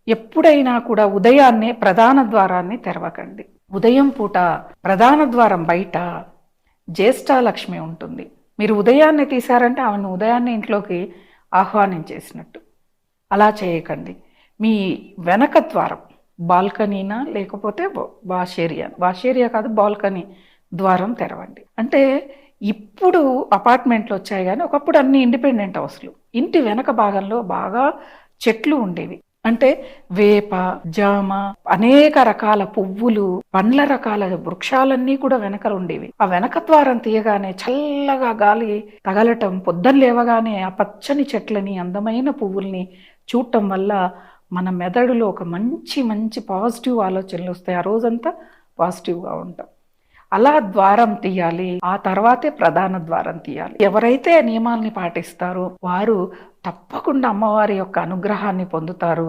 ఎప్పుడైనా కూడా ఉదయాన్నే ప్రధాన ద్వారాన్ని తెరవకండి. ఉదయం పూట ప్రధాన ద్వారం బయట జ్యేష్ఠాలక్ష్మి ఉంటుంది. మీరు ఉదయాన్నే తీశారంటే ఆమెను ఉదయాన్నే ఇంట్లోకి ఆహ్వానించేసినట్టు. అలా చేయకండి. మీ వెనక ద్వారం బాల్కనీనా లేకపోతే వాషేరియా కాదు, బాల్కనీ ద్వారం తెరవండి. అంటే ఇప్పుడు అపార్ట్మెంట్లు వచ్చాయి కానీ ఒకప్పుడు అన్ని ఇండిపెండెంట్ హౌస్లు. ఇంటి వెనక భాగంలో బాగా చెట్లు ఉండేవి. అంటే వేప, జామ, అనేక రకాల పువ్వులు, పండ్ల రకాల వృక్షాలన్నీ కూడా వెనకలు ఉండేవి. ఆ వెనక ద్వారం తీయగానే చల్లగా గాలి తగలటం, పొద్దున్న లేవగానే ఆ పచ్చని చెట్లని, అందమైన పువ్వుల్ని చూడటం వల్ల మన మెదడులో ఒక మంచి మంచి పాజిటివ్ ఆలోచనలు వస్తాయి. ఆ రోజంతా పాజిటివ్గా ఉంటాం. అలా ద్వారం తీయాలి. ఆ తర్వాతే ప్రధాన ద్వారం తీయాలి. ఎవరైతే నియమాల్ని పాటిస్తారో వారు తప్పకుండా అమ్మవారి యొక్క అనుగ్రహాన్ని పొందుతారు.